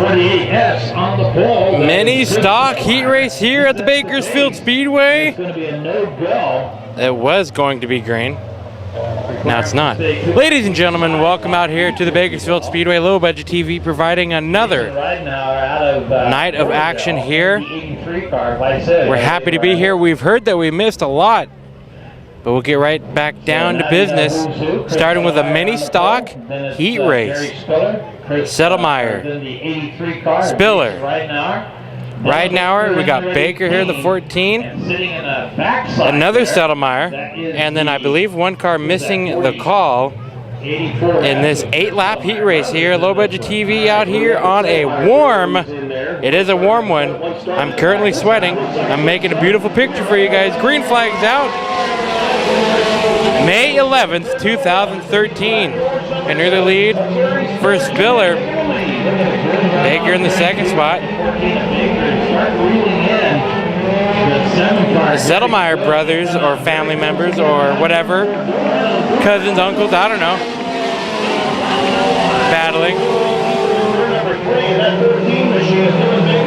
48S on the pole. Mini stock heat race here at the Bakersfield Speedway. It's going to be a no-go. It was going to be green. Now it's not. Ladies and gentlemen, welcome out here to the Bakersfield Speedway. Low Budget TV providing another night of action here. We're happy to be here. We've heard that we missed a lot, but we'll get right back down to business, starting with a mini stock heat race. Settlemeyer, Spiller, Ridenauer, we got Baker here, the 14, another Settlemeyer, and then I believe one car missing the call in this 8-lap heat race here. Low Budget TV out here on a warm, it is a warm one. I'm currently sweating. I'm making a beautiful picture for you guys. Green flag's out. May 11th, 2013. And near the lead for Spiller. Baker in the second spot. The Settlemeyer brothers or family members or whatever, cousins, uncles, I don't know, battling.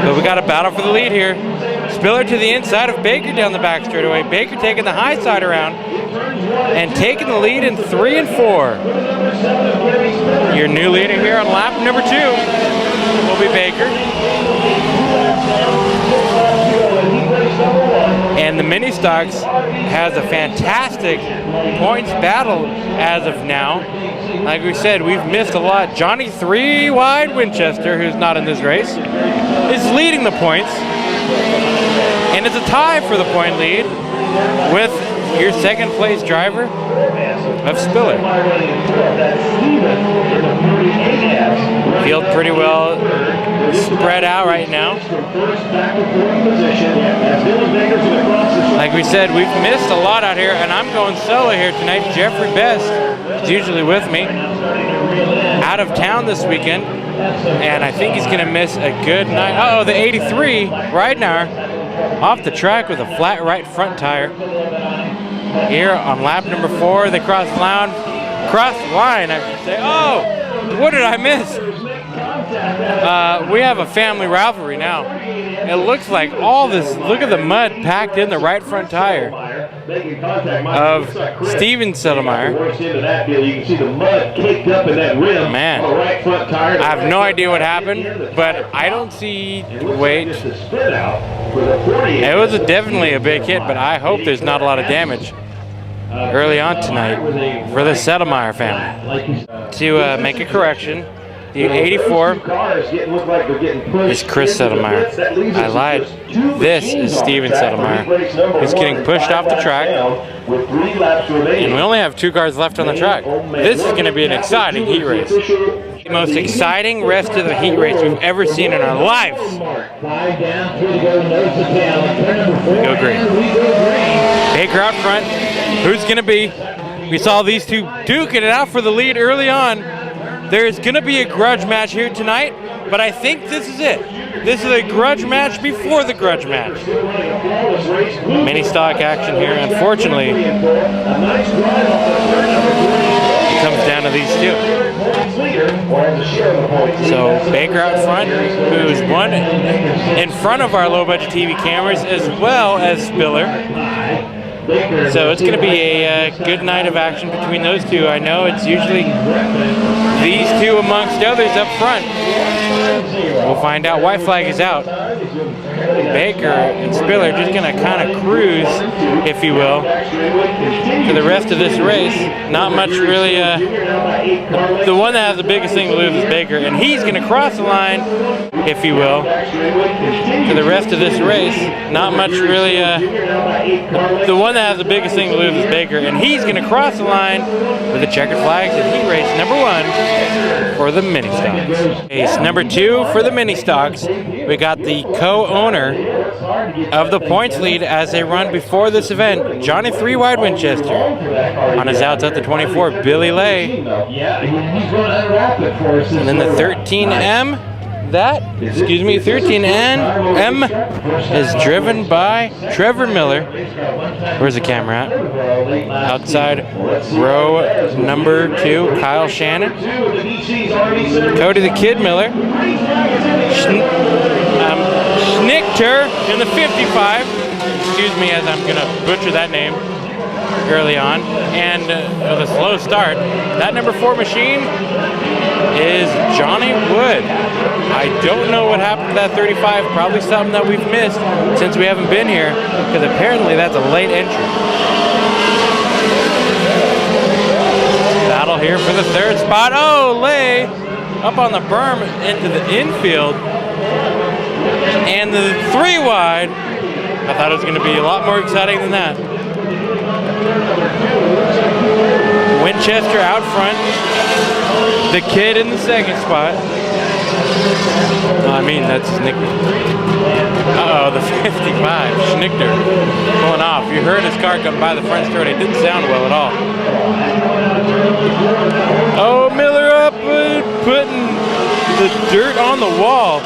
But we got a battle for the lead here. Spiller to the inside of Baker down the back straightaway. Baker taking the high side around and taking the lead in 3 and 4. Your new leader here on lap number 2 will be Baker. And the mini stocks has a fantastic points battle as of now. Like we said, we've missed a lot. Johnny 3 Wide Winchester, who's not in this race, is leading the points. And it's a tie for the point lead with your second place driver of Spiller. Field pretty well spread out right now. Like we said, we've missed a lot out here, and I'm going solo here tonight. Jeffrey Best is usually with me, out of town this weekend, and I think he's going to miss a good night. Uh-oh, the 83 Ridenauer off the track with a flat right front tire. Here on lap number 4, they cross the line, I should say. Oh, what did I miss? We have a family rivalry now. It looks like all this, look at the mud packed in the right front tire of Steven Settlemeyer. Man, I have no idea what happened, but I don't see, wait. It was definitely a big hit, but I hope there's not a lot of damage early on tonight for the Settlemeyer family. To make a correction, the 84 is Chris Settlemeyer. I lied. This is Steven Settlemeyer. He's getting pushed off the track, and we only have 2 cars left on the track. This is going to be an exciting heat race. The most exciting rest of the heat race we've ever seen in our lives. Go green. Baker out front. Who's going to be? We saw these two duking it out for the lead early on. There's going to be a grudge match here tonight, but I think this is it. This is a grudge match before the grudge match. Mini stock action here. Unfortunately, it comes down to these two. So Baker out front, who's one in front of our low budget TV cameras, as well as Spiller. So it's going to be a good night of action between those two. I know it's usually these two amongst others up front. We'll find out. White flag is out. Baker and Spiller just going to kind of cruise, if you will, for the rest of this race. Not much really. The one that has the biggest thing to lose is Baker, and he's going to cross the line, if you will, for the rest of this race. Not much really. The one that has the biggest thing to lose is Baker, and he's going to cross the line with the checkered flags in heat race number 1 for the mini stocks. Race number 2 for the mini stocks. We got the co-owner of the points lead as they run before this event, Johnny 3 Wide Winchester. On his outs at the 24, Billy Lay. And then the 13M. 13N is driven by Trevor Miller. Where's the camera at? Outside row number 2, Kyle Shannon. Cody the Kid Miller. Piker in the 55. Excuse me as I'm going to butcher that name early on. And with a slow start, that number 4 machine is Johnny Wood. I don't know what happened to that 35. Probably something that we've missed since we haven't been here, because apparently that's a late entry. Battle here for the 3rd spot. Oh, Lay up on the berm into the infield. And the 3 wide. I thought it was going to be a lot more exciting than that. Winchester out front. The kid in the 2nd spot. I mean, that's his nickname. Uh-oh, the 55, Schnichter, pulling off. You heard his car come by the front straight. It didn't sound well at all. Oh, Miller up, putting the dirt on the wall.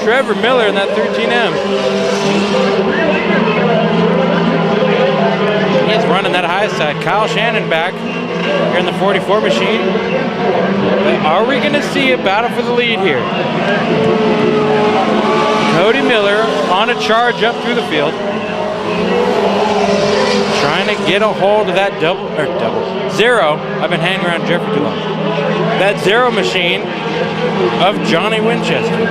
Trevor Miller in that 13M. He's running that high side. Kyle Shannon back here in the 44 machine. But are we going to see a battle for the lead here? Cody Miller on a charge up through the field. Trying to get a hold of that zero. I've been hanging around Jeffrey too long. That 0 machine of Johnny Winchester.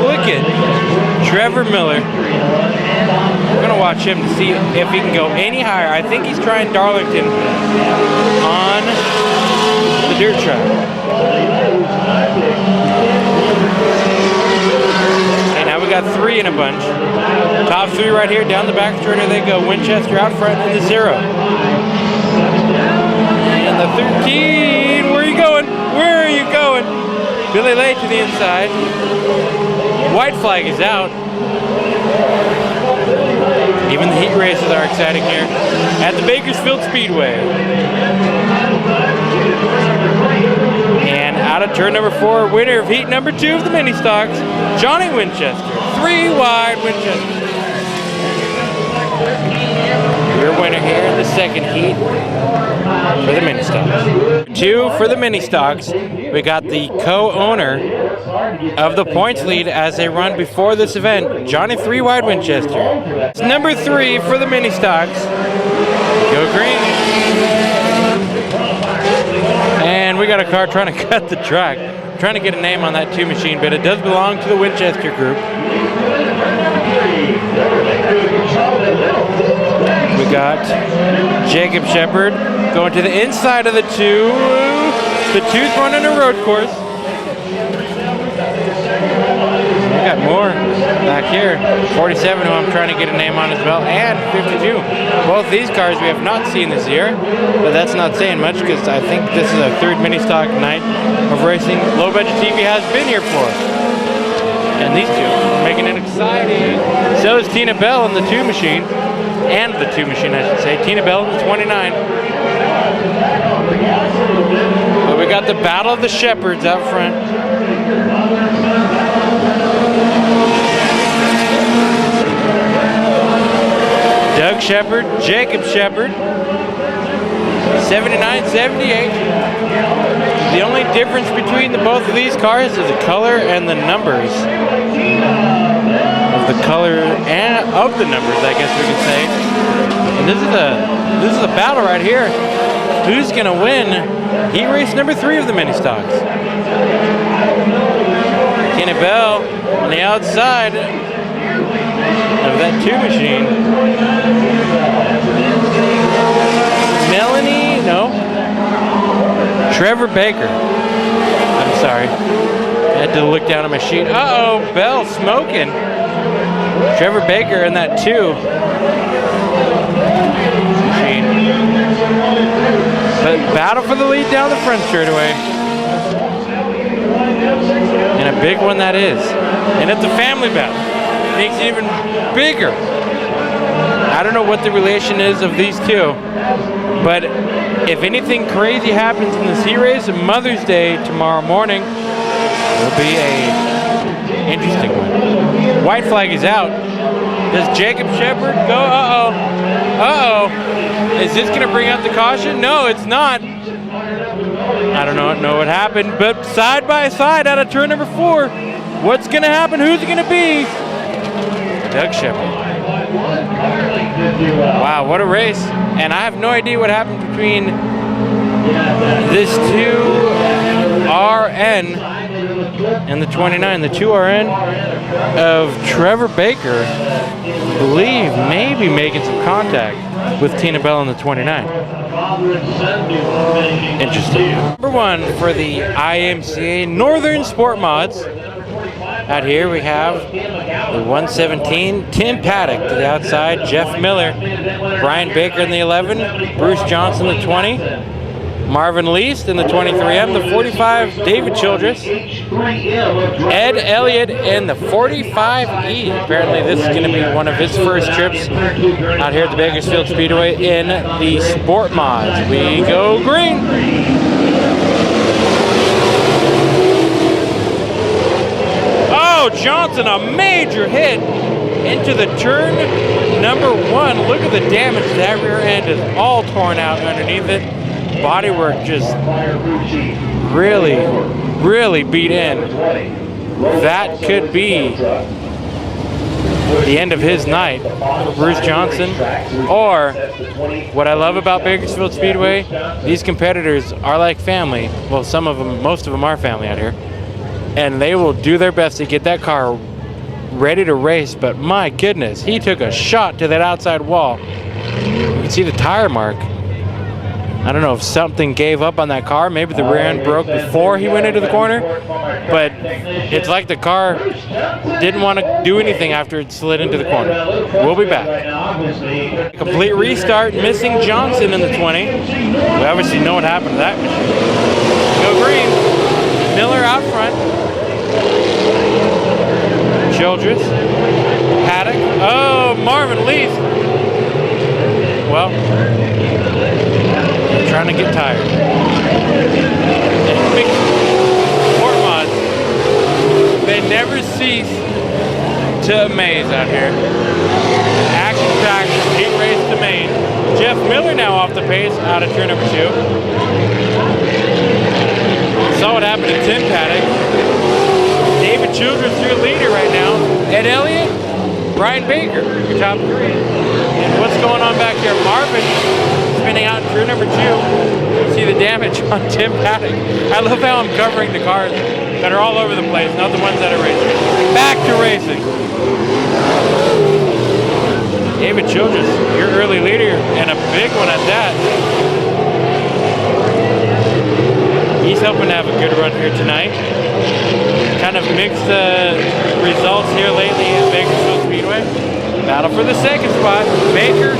Look at Trevor Miller. We're going to watch him to see if he can go any higher. I think he's trying Darlington on the dirt track. Okay, now we got 3 in a bunch. Top 3 right here, down the back straight they go. Winchester out front in the 0. And the 13, where are you going? Where are you going? Billy Lay to the inside. White flag is out. Even the heat races are exciting here at the Bakersfield Speedway. And out of turn number 4, winner of heat number 2 of the mini stocks, Johnny Winchester. 3 wide Winchester. Your winner here in the 2nd heat for the mini stocks. 2 for the mini stocks. We got the co-owner of the points lead as they run before this event, Johnny 3 wide Winchester. It's number 3 for the mini stocks. Go green. And we got a car trying to cut the track. Trying to get a name on that 2 machine, but it does belong to the Winchester group. We got Jacob Shepard going to the inside of the 2. The 2's running a road course. We got more back here. 47, who I'm trying to get a name on as well, and 52. Both these cars we have not seen this year, but that's not saying much because I think this is a 3rd mini stock night of racing Low Budget TV has been here for. And these 2 are making it exciting. So is Tina Bell in the 2 machine. And the 2 machine, I should say. Tina Bell in the 29. But we got the battle of the Shepards out front. Doug Shepard, Jacob Shepard. 79-78. The only difference between both of these cars is the color and the numbers. The color and of the numbers, I guess we could say. And this is a battle right here. Who's gonna win heat race number 3 of the mini stocks? Tina Bell on the outside of that 2 machine. Melanie, no. Trevor Baker. I'm sorry. I had to look down at my sheet. Uh-oh, Bell smoking. Trevor Baker in that 2 machine. But battle for the lead down the front straightaway. And a big one that is. And it's a family battle. Makes it even bigger. I don't know what the relation is of these 2. But if anything crazy happens in this heat race, Mother's Day tomorrow morning will be a interesting one. White flag is out. Does Jacob Shepard go? Uh-oh. Uh-oh. Is this going to bring out the caution? No, it's not. I don't know what happened, but side by side out of turn number 4. What's going to happen? Who's it going to be? Doug Shepard. Wow, what a race. And I have no idea what happened between this 2RN and the 29. The 2RN of Trevor Baker, I believe, maybe making some contact with Tina Bell in the 29. Interesting. Number 1 for the IMCA Northern Sport Mods. Out here we have the 117, Tim Paddock to the outside, Jeff Miller, Brian Baker in the 11, Bruce Johnson the 20, Marvin Least in the 23M, the 45, David Childress, Ed Elliott in the 45E. Apparently this is going to be one of his first trips out here at the Bakersfield Speedway in the Sport Mods. We go green. Oh, Johnson, a major hit into the turn number 1. Look at the damage. That rear end is all torn out underneath it. Bodywork just really beat in. That could be the end of his night for Bruce Johnson. Or, what I love about Bakersfield Speedway, these competitors are like family. Well, some of them, most of them are family out here. And they will do their best to get that car ready to race. But my goodness, he took a shot to that outside wall. You can see the tire mark. I don't know if something gave up on that car. Maybe the rear end broke before he went into the corner. But it's like the car didn't want to do anything after it slid into the corner. We'll be back. Complete restart, missing Johnson in the 20. We obviously know what happened to that machine. Go green. Miller out front. Childress. Paddock. Oh, Marvin Least. Well, trying to get tired. Big sport mods, they never cease to amaze out here. Action-packed, 8 race to Maine. Jeff Miller now off the pace out of turn number 2. Saw what happened to Tim Paddock. David Childress your leader right now. Ed Elliott, Brian Baker, your top 3. And what's going on back there? Marvin spinning out in turn number 2. See the damage on Tim Paddock. I love how I'm covering the cars that are all over the place, not the ones that are racing. Back to racing. David Childress, your early leader, and a big one at that. He's hoping to have a good run here tonight. Kind of mixed results here lately at Bakersfield Speedway. Battle for the second spot. Baker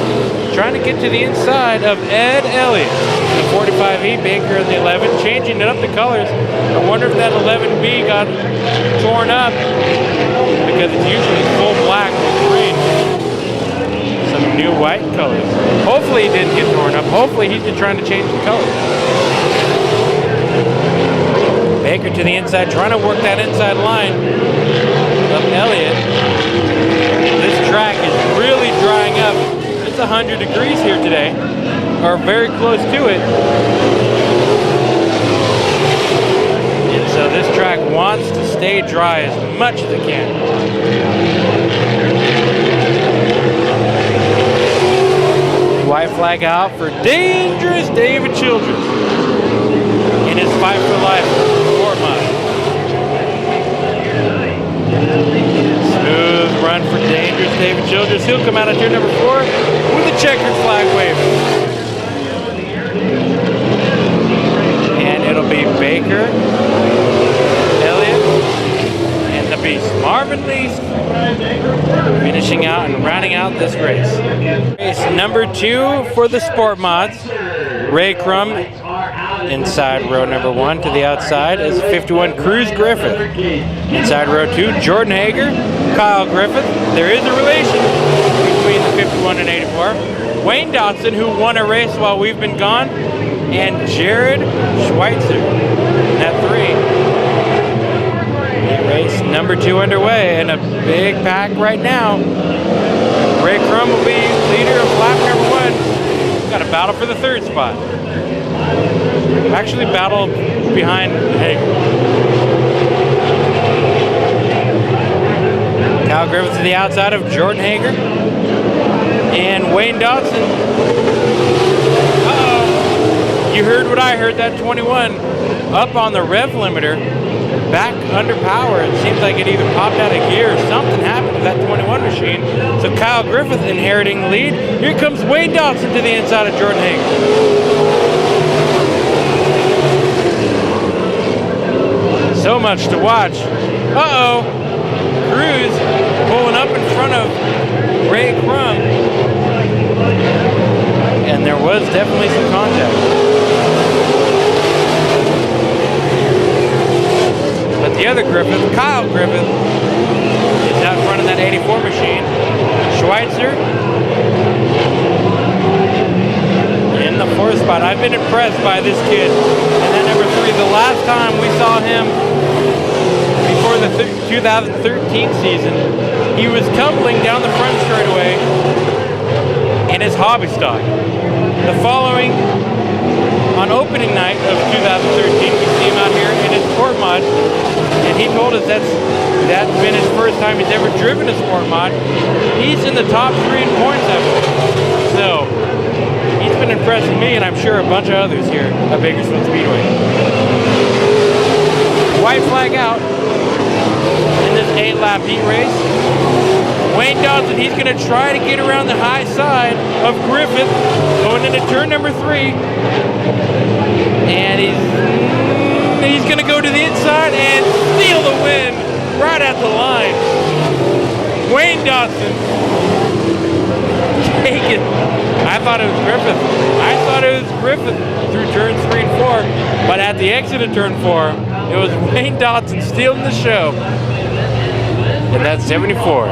trying to get to the inside of Ed Elliott. The 45E, Baker in the 11, changing it up the colors. I wonder if that 11B got torn up because it's usually full black with green. Some new white colors. Hopefully it didn't get torn up. Hopefully he's just trying to change the color. Baker to the inside, trying to work that inside line of Elliott. This track is really drying up. It's 100 degrees here today, or very close to it. And so this track wants to stay dry as much as it can. White flag out for dangerous David Childress in his fight for life sport mod. Smooth run for dangerous David Childress. He'll come out of turn number 4 with a checkered flag waving. And it'll be Baker, Elliott, and the beast, Marvin Least, finishing out and rounding out this race. Race number 2 for the sport mods. Ray Crum inside row number 1 to the outside is 51 Cruz Griffith. Inside row 2, Jordan Hager, Kyle Griffith. There is a relation between the 51 and 84. Wayne Dotson, who won a race while we've been gone, and Jared Schweitzer in that 3. Heat race number 2 underway, and a big pack right now. Ray Crum will be leader of lap number 1. Got a battle for the 3rd spot. Actually battled behind Hager. Kyle Griffith to the outside of Jordan Hager. And Wayne Dotson. Uh-oh. You heard what I heard, that 21 up on the rev limiter. Back under power. It seems like it even popped out of gear. Something happened to that 21 machine. So Kyle Griffith inheriting the lead. Here comes Wayne Dotson to the inside of Jordan Hager. So much to watch. Uh-oh. Cruz pulling up in front of Ray Crum. And there was definitely some contact. But the other Griffith, Kyle Griffith, is out front of that 84 machine. Schweitzer in the 4th spot. I've been impressed by this kid. And then number 3, the last time we saw him before the 2013 season, he was tumbling down the front straightaway in his hobby stock. The following, on opening night of 2013, we see him out here in his sport mod, and he told us that's been his first time he's ever driven a sport mod. He's in the top 3 in points ever. So he's been impressing me, and I'm sure a bunch of others here at Bakersfield Speedway. White flag out in this 8-lap heat race. Wayne Dotson, he's going to try to get around the high side of Griffith, going into turn number 3. And he's going to go to the inside and steal the win right at the line. Wayne Dotson taking. I thought it was Griffith. I thought it was Griffith through turns 3 and 4, but at the exit of turn 4, it was Wayne Dotson stealing the show. And that's 74.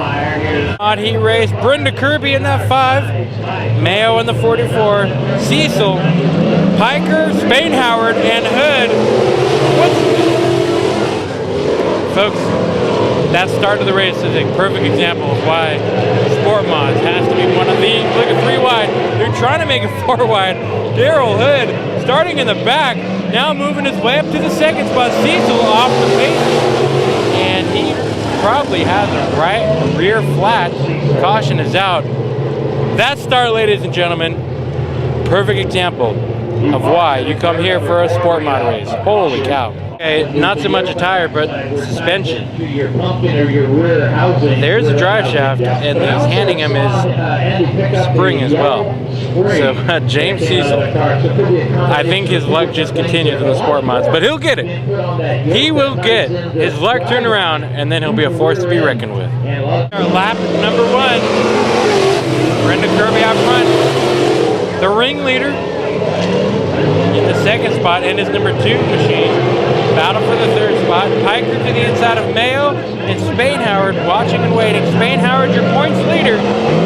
Odd heat race. Brenda Kirby in that 5. Mayo in the 44. Cecil, Piker, Spain Howard, and Hood. Folks, that start of the race is a perfect example of why Sport Mods has to be one of the. Look at 3 wide. They're trying to make it 4 wide. Daryl Hood starting in the back, now moving his way up to the 2nd spot. Cecil off the pace, and he probably has a right rear flat. Caution is out. That start, ladies and gentlemen, perfect example of why you come here for a sport mod race. Holy cow. Okay, not so much a tire, but suspension. There's a drive shaft, and he's handing him his spring as well. So James Cecil, I think his luck just continues in the sport mods, but he'll get it. He will get his luck turned around, and then he'll be a force to be reckoned with. Our lap number 1, Brenda Kirby out front. The ringleader in the 2nd spot, and his number 2 machine. Battle for the 3rd spot. Piker to the inside of Mayo, and Spain Howard watching and waiting. Spain Howard, your points leader,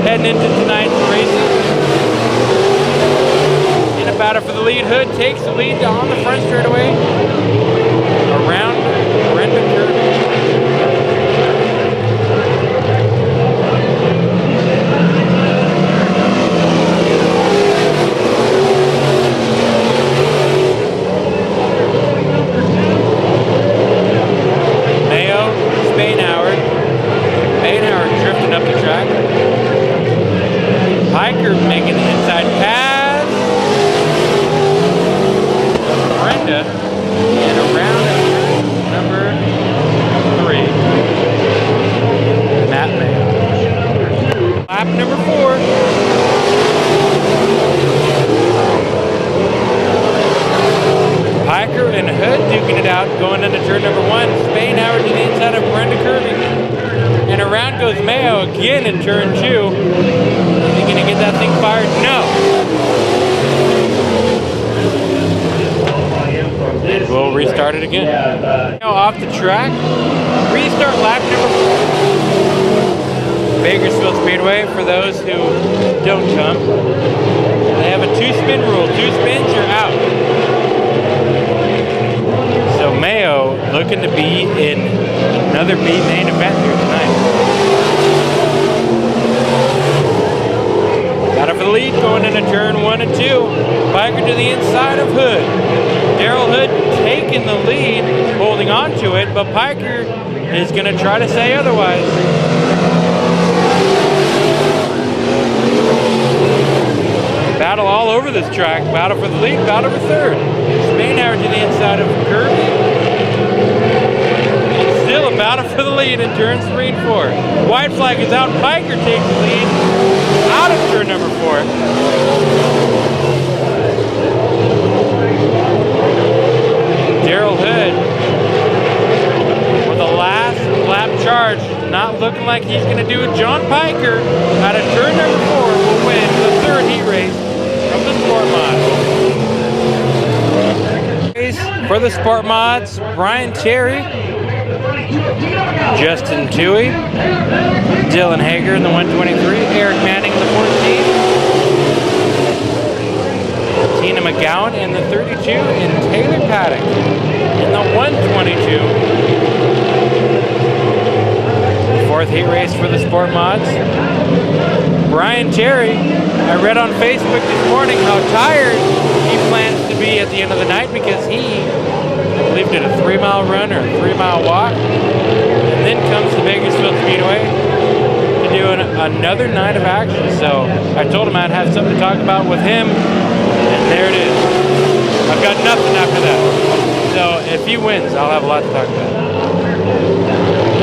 heading into tonight's races. In a battle for the lead, Hood takes the lead on the front straightaway around Brenda Kirby. Piker making the inside pass. Brenda, and around number 3, Matt Mayo. Lap number 4. Piker and Hood duking it out, going into turn number 1. Spain Howard to the inside of Brenda Kirby. And around goes Mayo again in turn 2. Is he going to get that thing fired? No. We'll restart it again. Now off the track. Restart lap number 4. Bakersfield Speedway, for those who don't come, they have a 2-spin rule. 2 spins, you're out. So Mayo looking to be in Another B main event here tonight. Battle for the lead going into turn 1 and 2. Piker to the inside of Hood. Daryl Hood taking the lead, holding on to it, but Piker is going to try to say otherwise. Battle all over this track. Battle for the lead, battle for third. Spanauer to the inside of Kirby. Still a battle for the lead in turns 3 and 4. White flag is out. Piker takes the lead out of turn number 4. Daryl Hood with a last lap charge. Not looking like he's going to do it. John Piker out of turn number 4 will win the third heat race of the Sport Mods. For the Sport Mods, Brian Terry, Justin Toohey, Dylan Hager in the 123, Eric Manning in the 14, Tina McGowan in the 32, and Taylor Paddock in the 122. Fourth heat race for the Sport Mods. Brian Terry, I read on Facebook this morning how tired he plans to be at the end of the night because he, I believe, did a 3-mile run or a 3-mile walk, and then comes to Bakersfield Speedway to do another night of action. So I told him I'd have something to talk about with him, and there it is. I've got nothing after that. So if he wins, I'll have a lot to talk about.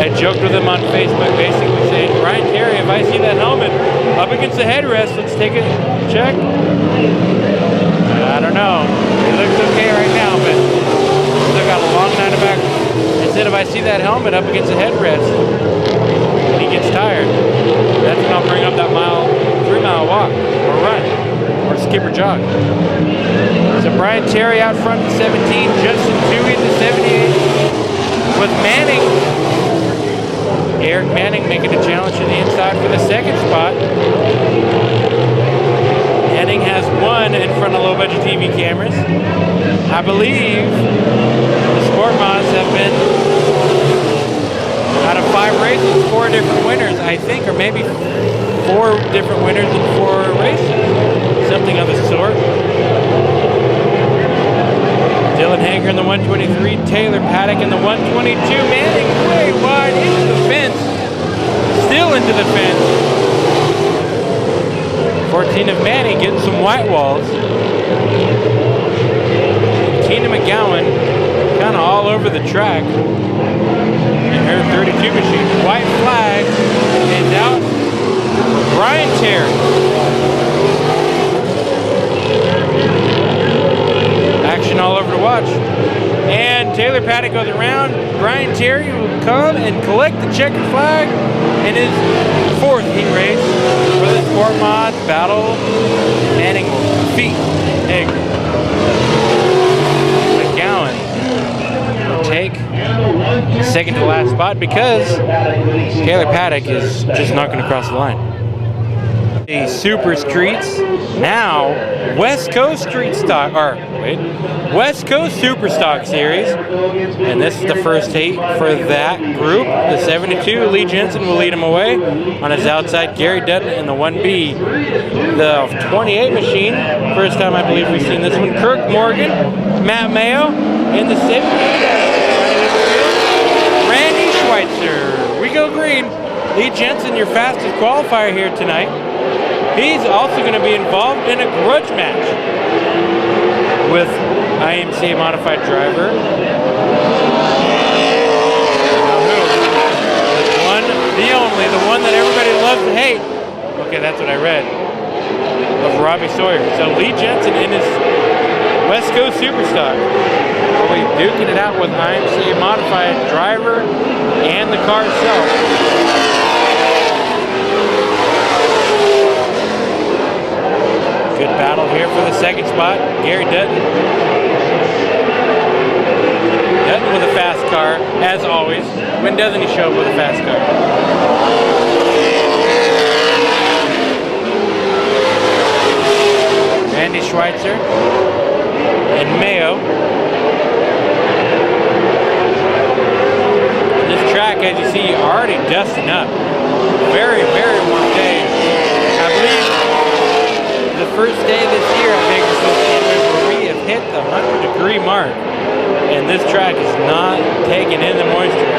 I joked with him on Facebook, basically saying, Brian Terry, if I see that helmet up against the headrest, let's take a check. I don't know. He looks okay right now, but still got a long night of action. I said, if I see that helmet up against the headrest and he gets tired, that's when I'll bring up that 3-mile walk or run or skip or jog. So Brian Terry out front in 17, Justin Toohey in the 78 with Manning. Eric Manning making a challenge to the inside for the second spot. Manning has won in front of low-budget TV cameras. I believe the Sport Mods have been, out of 5 races, 4 different winners, I think, or maybe 4 different winners in 4 races. Something of the sort. Dylan Hager in the 123, Taylor Paddock in the 122, Manning way wide into the fence, still into the fence. 14 of Manning getting some white walls. Tina McGowan kind of all over the track in her 32 machine. White flag is out for Brian Terry. Action all over to watch. And Taylor Paddock goes around. Brian Terry will come and collect the checkered flag in his 4th heat race for the Sport Mods battle. Manning will defeat Hager. McGowan will take the second to last spot because Taylor Paddock is just not going to cross the line. The Super Streets, now West Coast Street Stock, West Coast Super Stock Series, and this is the first heat for that group. The 72, Lee Jensen will lead him away on his outside. Gary Dutton in the 1B, the 28 machine, first time I believe we've seen this one. Kirk Morgan, Matt Mayo in the 78, Randy Schweitzer. We go green. Lee Jensen, your fastest qualifier here tonight. He's also going to be involved in a grudge match with IMCA modified driver. The one, the only, the one that everybody loves to hate. Okay, that's what I read. Of Robbie Sawyer. So Lee Jensen in his West Coast Superstock. We'll be duking it out with IMCA modified driver and the car itself. Good battle here for the second spot. Gary Dutton. Dutton with a fast car, as always. When doesn't he show up with a fast car? Randy Schweitzer and Mayo. This track already dusting up. Very, very warm day. I believe the first day this year at Bakersfield Speedway where we have hit the 100-degree mark, and this track is not taking in the moisture.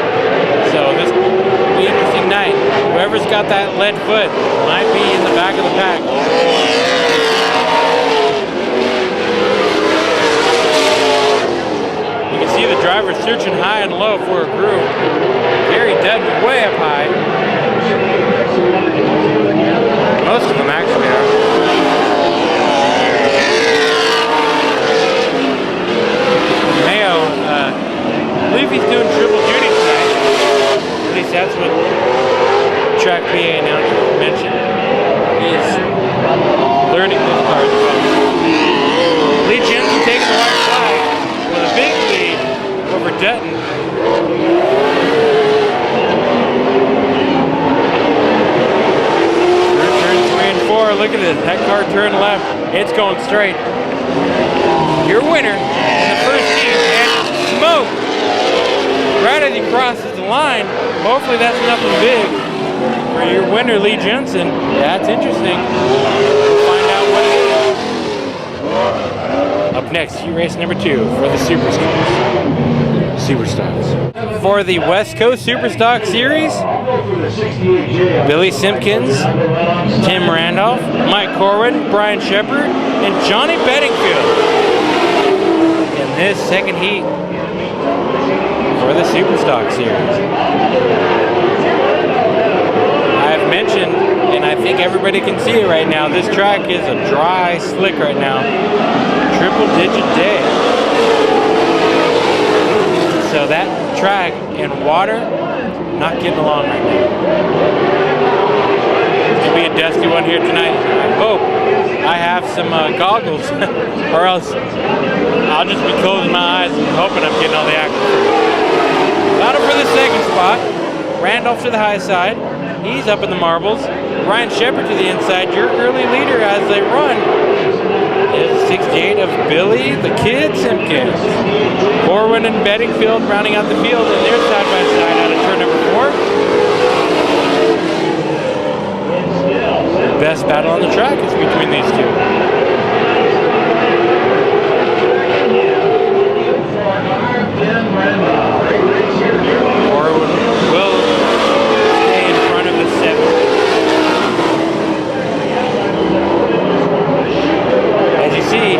So this will be an interesting night. Whoever's got that lead foot might be in the back of the pack. You can see the driver searching high and low for a groove. Gary Dutton way up high. Most of them actually are. Mayo, I believe he's doing triple duty tonight. At least that's what track PA announcer mentioned. He's learning this car as well. Lee Jensen takes the white flag with a big lead over Dutton. Turn 3 and 4. Look at this. That car turned left. It's going straight. Your winner in the first heat, and smoke right as he crosses the line. Hopefully that's nothing big for your winner, Lee Jensen. That's interesting. We'll find out what it is. Up next, heat race number 2 for the Superstocks. For the West Coast Superstock Series, Billy Simpkins, Tim Randolph, Mike Corwin, Brian Shepard, and Johnny Bedingfield in this second heat for the Superstock Series. I've mentioned, and I think everybody can see it right now, this track is a dry slick right now. Triple-digit day. So that track and water, not getting along right now. It's going to be a dusty one here tonight. I hope I have some goggles, or else I'll just be closing my eyes and hoping I'm getting all the action. Battle for the second spot. Randolph to the high side. He's up in the marbles. Brian Shepard to the inside. Your early leader as they run is 68 of Billy the Kid Simpkins. Corwin and Bedingfield rounding out the field, and they're side by side out of turn number 4. The best battle on the track is between these two. Corwin will stay in front of the 7. As you see,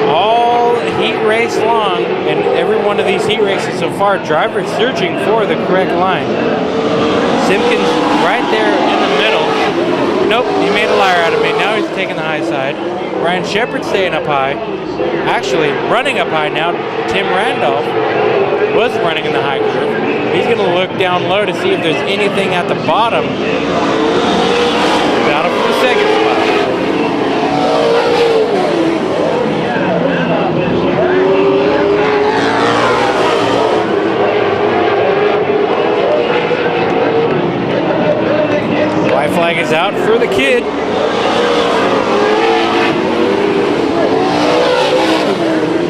all heat race long, and every one of these heat races so far, drivers searching for the correct line. Simpkins right there in the middle. Nope, he made a liar out of me. Now he's taking the high side. Brian Shepard staying up high. Actually, running up high now. Tim Randolph was running in the high curve. He's going to look down low to see if there's anything at the bottom. Battle for the second spot. White flag is out for the kid.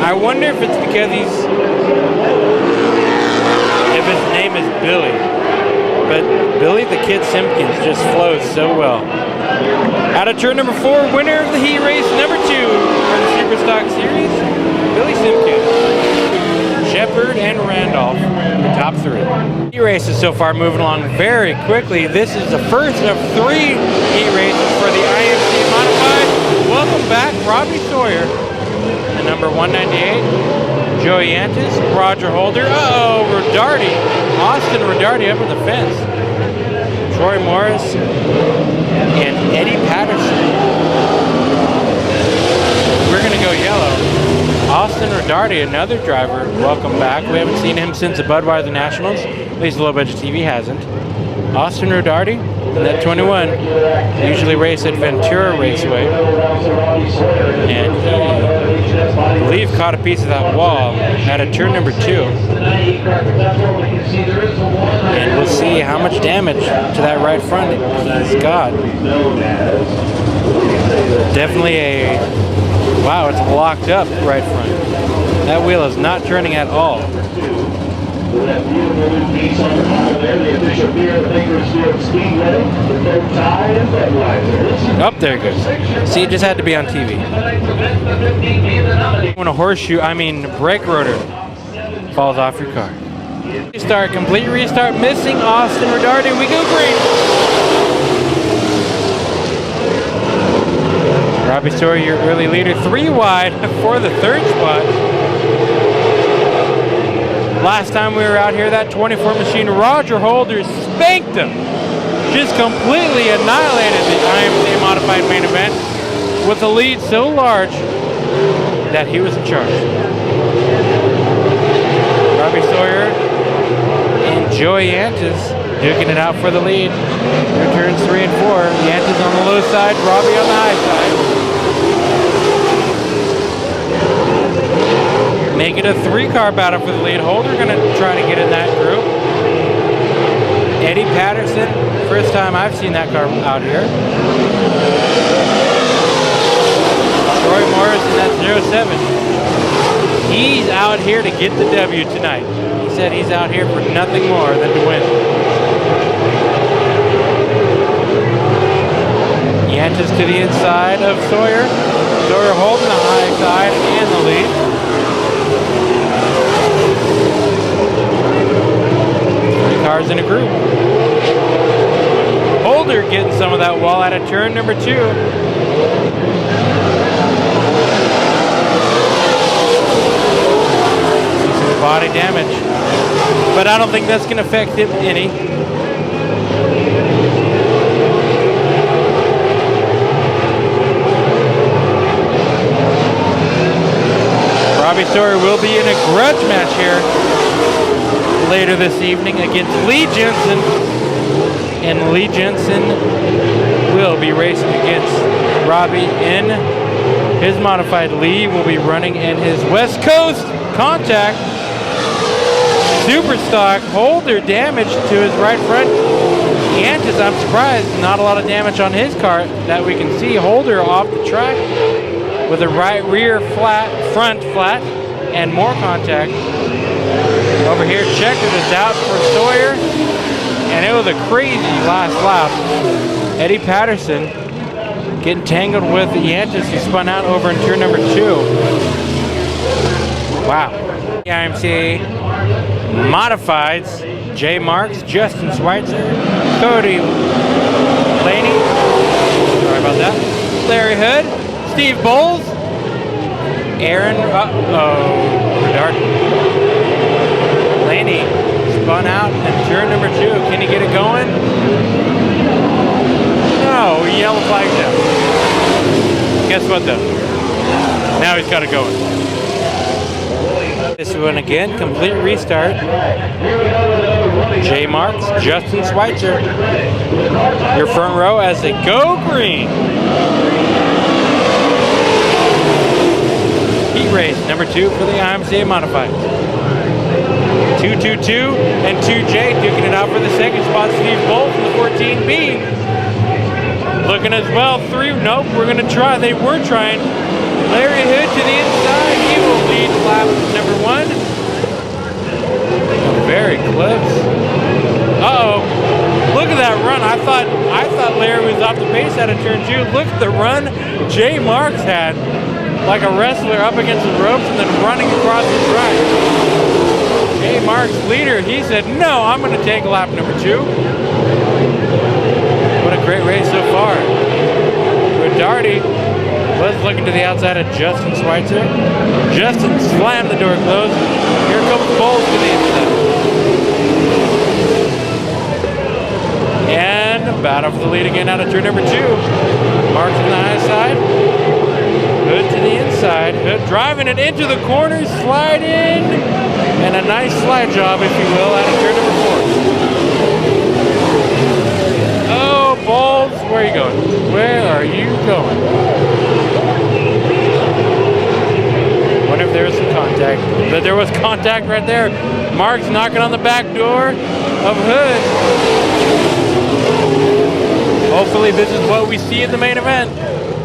I wonder if it's because if his name is Billy. But Billy the Kid Simpkins just flows so well. Out of turn number 4, winner of the heat race number 2 for the Superstock Series, Billy Simpkins. Shepard and Randolph, the top 3. Heat races so far moving along very quickly. This is the first of 3 heat races for the IMCA Modified. Welcome back, Robbie Sawyer. The number 198, Joey Antis, Roger Holder. Rodarty. Austin Rodarty up in the fence. Troy Morris and Eddie Patterson. We're going to go yellow. Austin Rodarty, another driver, welcome back. We haven't seen him since the Budweiser Nationals. At least Low Budget TV hasn't. Austin Rodarty, in that 21, usually race at Ventura Raceway. And he, I believe, caught a piece of that wall at a turn number 2. And we'll see how much damage to that right front he's got. Definitely a, wow, it's locked up right front. That wheel is not turning at all. That beautiful new piece on the bottom there, the official beer of the Bakersfield Speedway, the bow tie and Budweiser. Up there, good. See, it just had to be on TV. When a brake rotor falls off your car. Restart, complete restart, missing Austin Redardi. We go green. Robbie Sawyer, your early leader, 3 wide for the 3rd spot. Last time we were out here, that 24 machine, Roger Holder spanked him. Just completely annihilated the IMCA modified main event with a lead so large that he was in charge. Robbie Sawyer and Joey Yantis duking it out for the lead. Through turns 3 and 4. Yantis on the low side, Robbie on the high side. Make it a 3-car battle for the lead. Holder going to try to get in that group. Eddie Patterson, first time I've seen that car out here. Troy Morrison, that's 07. He's out here to get the W tonight. He said he's out here for nothing more than to win. Yantis to the inside of Sawyer. Sawyer holding the high side and the lead. 3 cars in a group. Holder getting some of that wall out of turn number 2. Some body damage, but I don't think that's going to affect him any. Robbie Sawyer will be in a grudge match here later this evening against Lee Jensen, and Lee Jensen will be racing against Robbie in his modified. Lee will be running in his West Coast Contact Super Stock. Holder damage to his right front. Yantis, I'm surprised, not a lot of damage on his car that we can see. Holder off the track with a right rear flat, front flat, and more contact. Over here, Checker is out for Sawyer, and it was a crazy last lap. Eddie Patterson getting tangled with Yantis, who spun out over in turn number 2. Wow. The IMCA Modifieds, Jay Marks, Justin Schweitzer, Cody Laney, sorry about that, Larry Hood, Steve Bowles, Aaron, Redardi. Laney spun out in turn number 2. Can he get it going? No, yellow flag down. Guess what though? Now he's got it going. This one again, complete restart. Jay Marks, Justin Schweitzer. Your front row as they go green. Heat race number 2 for the IMCA Modified. 2-2-2 and 2J duking it out for the 2nd spot. Steve Bolt in the 14B. Looking as well. 3. Nope, we're going to try. They were trying. Larry Hood to the inside. He will lead lap number 1. Very close. Uh-oh. Look at that run. I thought Larry was off the pace out of turn 2. Look at the run Jay Marks had. Like a wrestler up against the ropes and then running across the track. Jay Marks, leader, he said, no, I'm going to take lap number 2. What a great race so far. Redardi was looking to the outside of Justin Schweitzer. Justin slammed the door closed. Here comes Bowles to the inside. And battle for the lead again out of turn number 2. Marks on the high side. Hood to the inside. Hood driving it into the corner, slide in, and a nice slide job, if you will, out of turn number 4. Oh, Bowles, where are you going? Where are you going? Wonder if there was some contact. But there was contact right there. Mark's knocking on the back door of Hood. Hopefully this is what we see in the main event.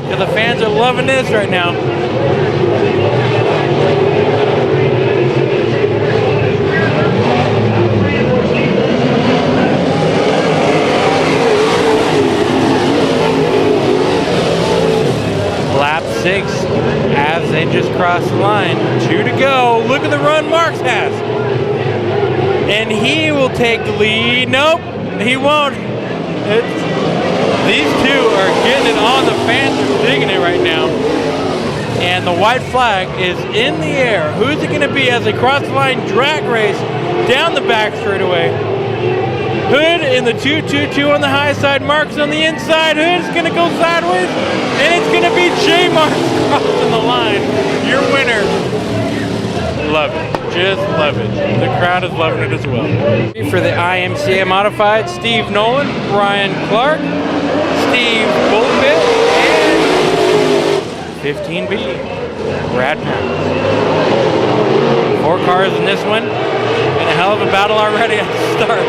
Because the fans are loving this right now. 6 as they just crossed the line. 2 to go. Look at the run Marks has. And he will take the lead. Nope, he won't. These two are getting it on. The fans are digging it right now. And the white flag is in the air. Who's it going to be as they cross the line drag race down the back straightaway? Hood in the 2-2-2 on the high side. Marks on the inside. Hood's going to go sideways. And it's going to be J. Marks crossing the line. Your winner. Love it. Just love it. The crowd is loving it as well. For the IMCA Modified, Steve Nolan, Brian Clark, Steve Bullpit, and 15B, Brad Pounds. 4 cars in this one, and a hell of a battle already at the start.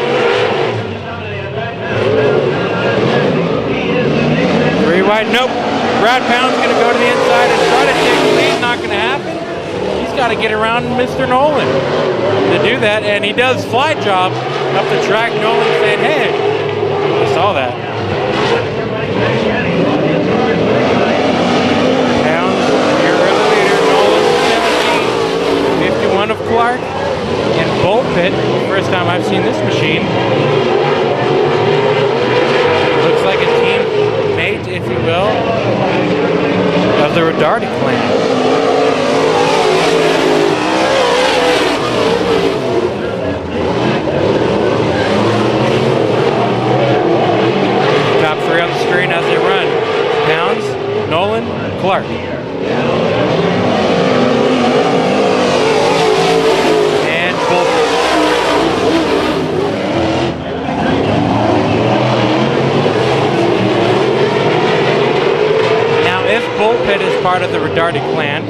3 wide, nope. Brad Pounds going to go to the inside and try to take the lead. Not going to happen. He's got to get around Mr. Nolan to do that, and he does fly job up the track. Nolan saying, hey, I saw that. Pounds, your early leader, Nolan, 17, 51 of Clark, and Bullpit, first time I've seen this machine. Looks like a teammate, if you will, of the Rodarty clan. Top 3 on the screen as they run. Pounds, Nolan, Clark. And Bullpit. Now, if Bullpit is part of the Rodarty clan,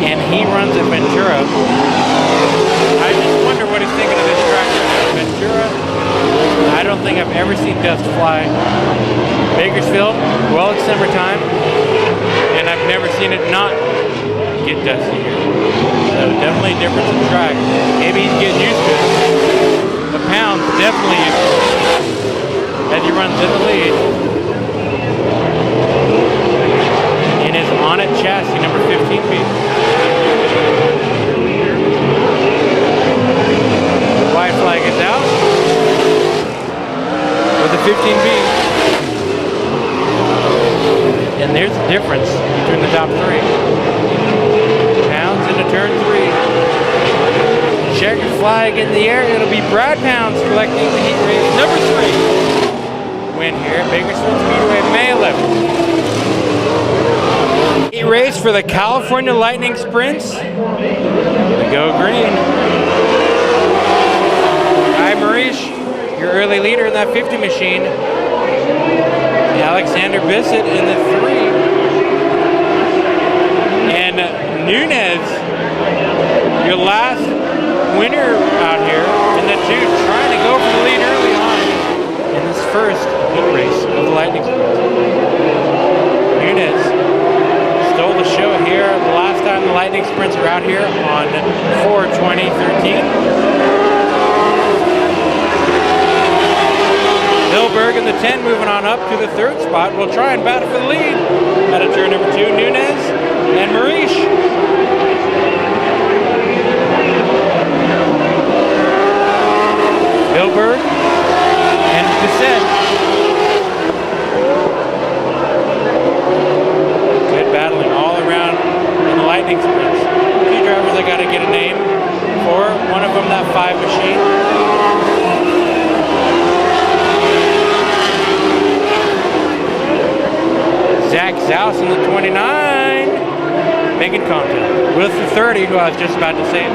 and he runs at Ventura, I just wonder what he's thinking of this track right now. Ventura, I don't think I've ever seen dust fly. Bakersfield, well, it's summertime, and I've never seen it not get dusty here. So definitely a difference in track. Maybe he's getting used to it. The Pounds definitely used to it as he runs in the lead. In his on-it chassis, number 15B. The white flag is out with the 15B. And there's the difference between the top 3. Pounds into turn 3. Checkered flag in the air. It'll be Brad Pounds collecting the heat race number 3. Win here at Bakersfield Speedway, May 11th. Heat race for the California Lightning Sprints. We go green. Hi, Marish, your early leader in that 50 machine. Alexander Bissett in the 3. And Nunez, your last winner out here in the 2, trying to go for the lead early on in this first heat race of the Lightning Sprint. Nunez stole the show here the last time the Lightning Sprints were out here on 4/20/13. Hilberg in the 10 moving on up to the 3rd spot. We'll try and battle for the lead out of turn number 2. Nunez and Marish. Hilberg and Bissett. Good battling all around in the Lightning Sprints. A few drivers I got to get a name for. One of them that 5 machine. Zach Zaus in the 29, making contact with the 30, who I was just about to say.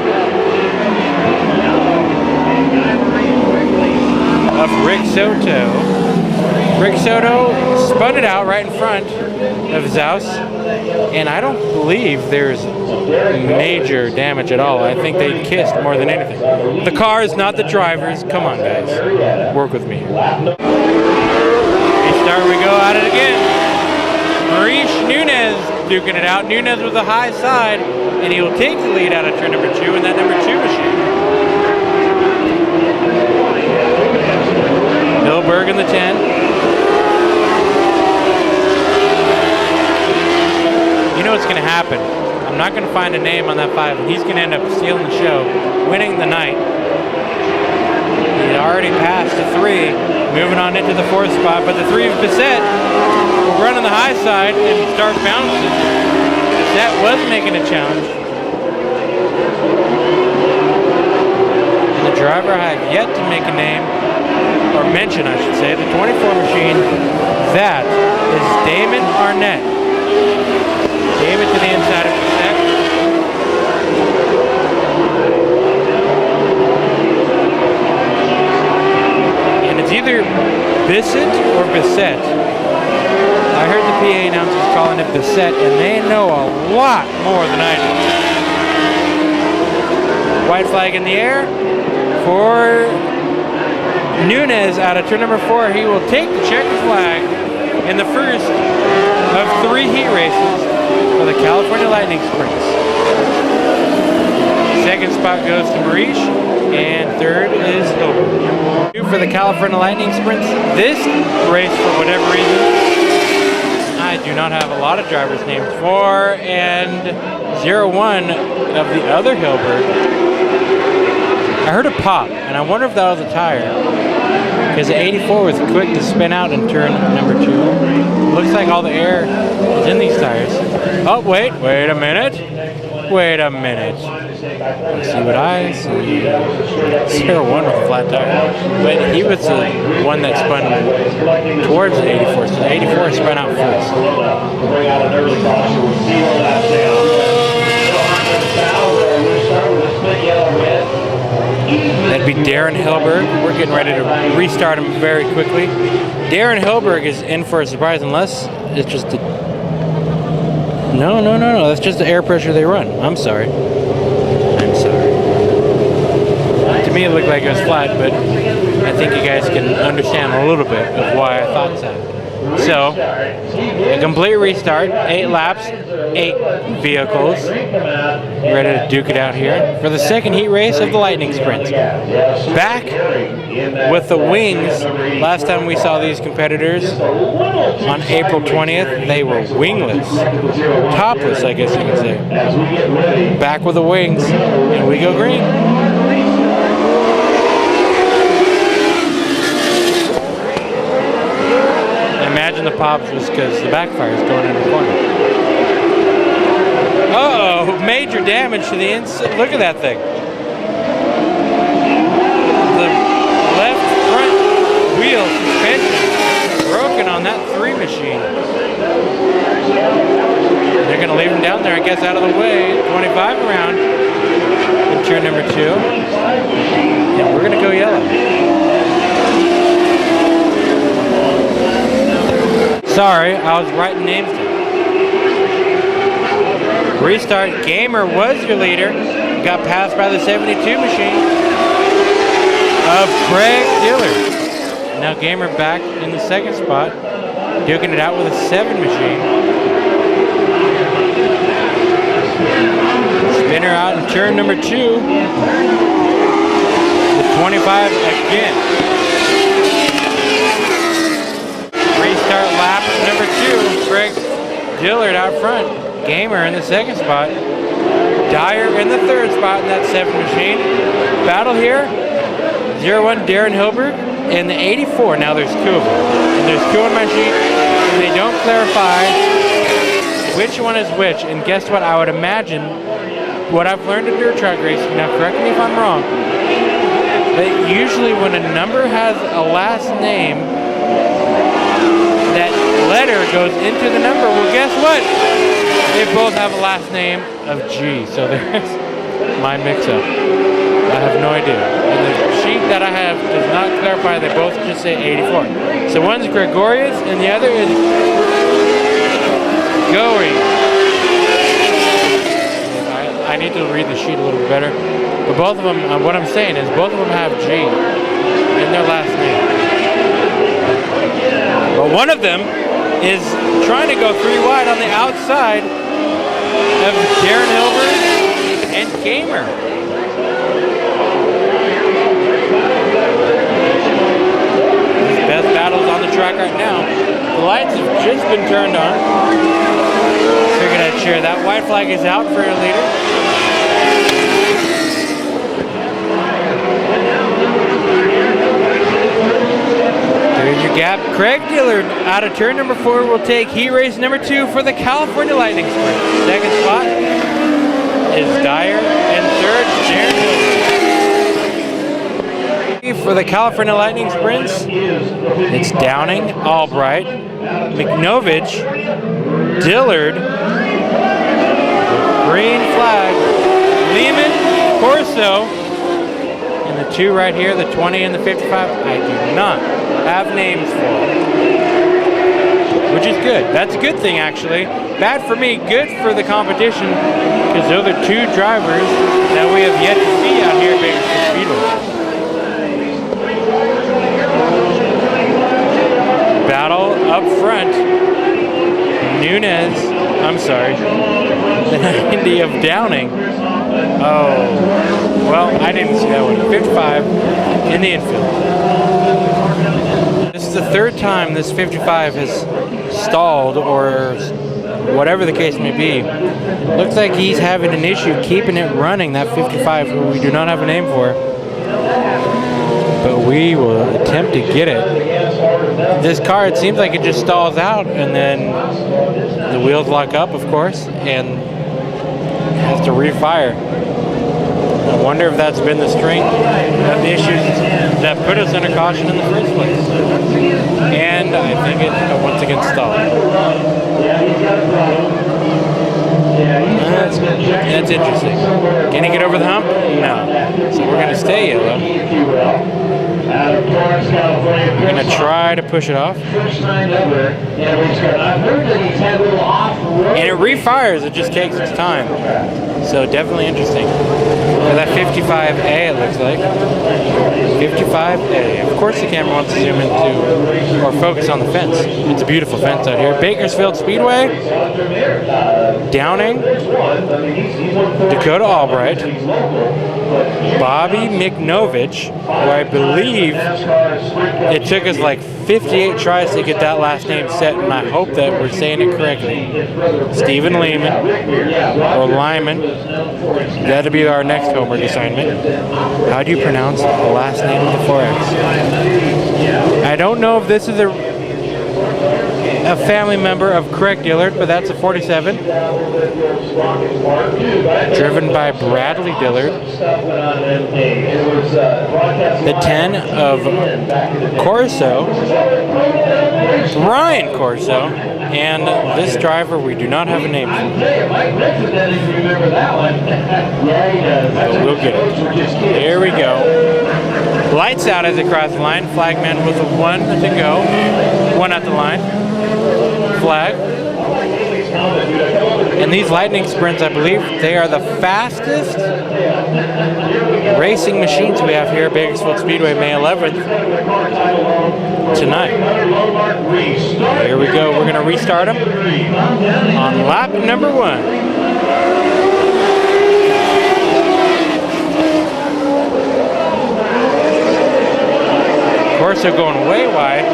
Of Rick Soto. Rick Soto spun it out right in front of Zaus, and I don't believe there's major damage at all. I think they kissed more than anything. The cars, not the drivers. Come on, guys. Work with me. Restart, we go at it again. Marish Nunez duking it out. Nunez with the high side, and he will take the lead out of turn number 2 in that number 2 machine. Hilberg in the 10. what's going to happen. I'm not going to find a name on that 5, and he's going to end up stealing the show, winning the night. He already passed the 3, moving on into the 4th spot, but the 3 of Bissett will run on the high side and start bouncing. That was making a challenge. And the driver I have yet to make a name, or mention I should say, the 24 machine, that is Damon Arnett. Damon to the inside of Bissett. And it's either Bissett or Bissett. I heard the PA announcers calling it Bissett, and they know a lot more than I do. White flag in the air for Nunez out of turn number 4. He will take the checkered flag in the first of 3 heat races for the California Lightning Sprints. Second spot goes to Marish, and third is Hilbert. For the California Lightning Sprints, this race, for whatever reason, I do not have a lot of drivers named. 4 and 01 of the other Hilbert. I heard a pop, and I wonder if that was a tire, because the 84 was quick to spin out in turn number 2. Looks like all the air is in these tires. Oh, wait a minute. Let's see what I see. 01 with a flat tire. But he was the one that spun towards the 84, so the 84 spun out first. That'd be Darren Hilberg. We're getting ready to restart him very quickly. Darren Hilberg is in for a surprise, unless it's just a... No. That's just the air pressure they run. I'm sorry. To me, it looked like it was flat, but I think you guys can understand a little bit of why I thought so. So, a complete restart, 8 laps, 8 vehicles, ready to duke it out here for the second heat race of the Lightning Sprints. Back with the wings. Last time we saw these competitors on April 20th, they were wingless, topless, I guess you could say. Back with the wings, and we go green. Imagine the pops was because the backfire is going in the corner. Uh-oh, major damage to the inside. Look at that thing. The left front wheel suspension broken on that 3 machine. They're going to leave him down there, I guess, out of the way. 25 around in turn number 2. And we're going to go yellow. Sorry, I was writing names down. Restart. Gamer was your leader. Got passed by the 72 machine of Craig Dillard. Now Gamer back in the second spot, duking it out with a 7 machine. Spinner out in turn number 2. The 25 again. Restart lap number 2. Craig Dillard out front. Gamer in the second spot. Dyer in the third spot in that 7 machine. Battle here. 01 Darren Hilberg and the 84. Now there's 2 of them. And there's 2 on my sheet. And they don't clarify which one is which. And guess what? I would imagine what I've learned in dirt track racing. Now correct me if I'm wrong. But usually when a number has a last name, that letter goes into the number. Well, guess what? They both have a last name of G. So there's my mix-up. I have no idea. And the sheet that I have does not clarify. They both just say 84. So one's Gregorius and the other is Goey. I need to read the sheet a little better. But both of them, what I'm saying is both of them have G in their last name. But one of them is trying to go 3 wide on the outside of Darren Hilbert and Gamer. These best battles on the track right now. The lights have just been turned on. Figured ahead, share that. White flag is out for your leader. There's your gap. Craig Dillard out of turn number 4 will take heat race number 2 for the California Lightning Sprint. Second spot is Dyer, and third, Darren. For the California Lightning Sprints, it's Downing, Albright, McNovich, Dillard, green flag, Lehman, Corso, and the 2 right here, the 20 and the 55, I do not have names for, which is good. That's a good thing, actually. Bad for me, good for the competition, because those are 2 drivers that we have yet to see out here at Bakersfield Speedway. Battle up front. Nunez, I'm sorry, the 90 of Downing. Oh, well, I didn't see that one. 55 in the infield. This is the 3rd time this 55 has stalled, or whatever the case may be. Looks like he's having an issue keeping it running, that 55, who we do not have a name for. But we will attempt to get it. This car, it seems like it just stalls out, and then the wheels lock up, of course, and has to refire. I wonder if that's been the strength of the issues that put us under caution in the first place. And I think it once again stalled. That's interesting. Can he get over the hump? No. So we're going to stay yellow. We're going to try to push it off. And it refires, it just takes its time. So definitely interesting. For that 55A, it looks like. 55A. Of course the camera wants to zoom into, or focus on the fence. It's a beautiful fence out here. Bakersfield Speedway. Downing. Dakota Albright. Bobby McNovich, who I believe it took us like 58 tries to get that last name set, and I hope that we're saying it correctly. Stephen Lehman, or Lyman. That'll be our next homework assignment. How do you pronounce the last name of the 4X? I don't know if this is a family member of Craig Dillard, but that's a 47. Driven by Bradley Dillard. The 10 of Corso. Ryan Corso. And this driver, we do not have a name for. But we'll get it. There we go. Lights out as it crosses the line. Flagman with a 1 to go. 1 at the line. Flag. And these lightning sprints, I believe, they are the fastest racing machines we have here at Bakersfield Speedway, May 11th, tonight. Here we go. We're going to restart them on lap number 1. Corso going way wide.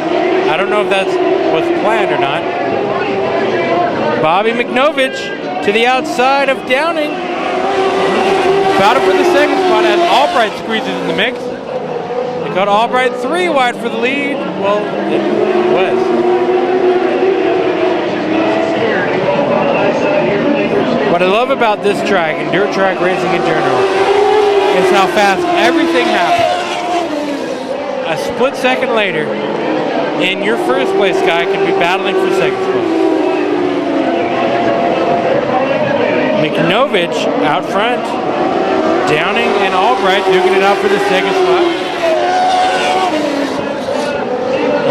I don't know if that's what's planned or not. Bobby McNovich to the outside of Downing. Battle for the second spot as Albright squeezes in the mix. They got Albright 3 wide for the lead. Well, it was. What I love about this track and dirt track racing in general is how fast everything happens. A split second later, and your first place guy can be battling for second spot. McNovich out front. Downing and Albright duking it out for the second spot.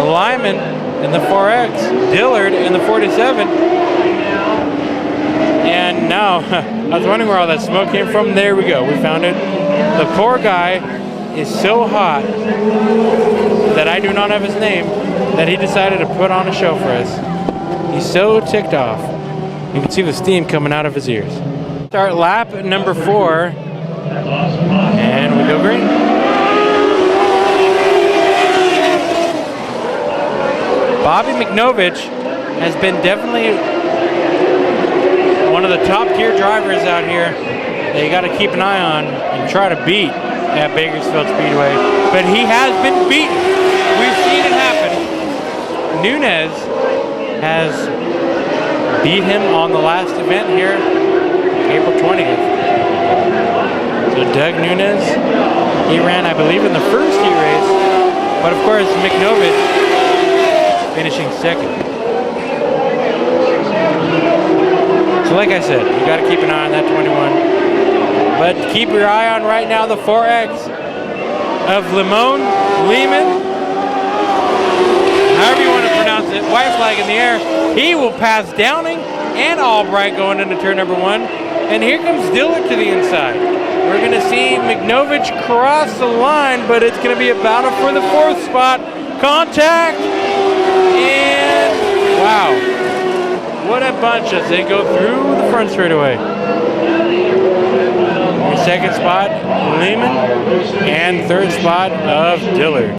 Lyman in the 4X. Dillard in the 47. And now, I was wondering where all that smoke came from. There we go. We found it. The poor guy is so hot that I do not have his name that he decided to put on a show for us. He's so ticked off. You can see the steam coming out of his ears. Start lap number 4, and we go green. Bobby McNovich has been definitely of the top tier drivers out here that you got to keep an eye on and try to beat at Bakersfield Speedway. But he has been beaten. We've seen it happen. Nunez has beat him on the last event here, April 20th. So Doug Nunez, he ran, I believe, in the first heat race. But of course, McNovich finishing second. So like I said, you got to keep an eye on that 21. But keep your eye on right now the 4X of Lehman, however you want to pronounce it, white flag in the air. He will pass Downing and Albright going into turn number 1. And here comes Dillard to the inside. We're going to see McNovich cross the line, but it's going to be a battle for the 4th spot. Contact! And wow. What a bunch as they go through the front straightaway. Second spot, Lehman, and third spot of Dillard.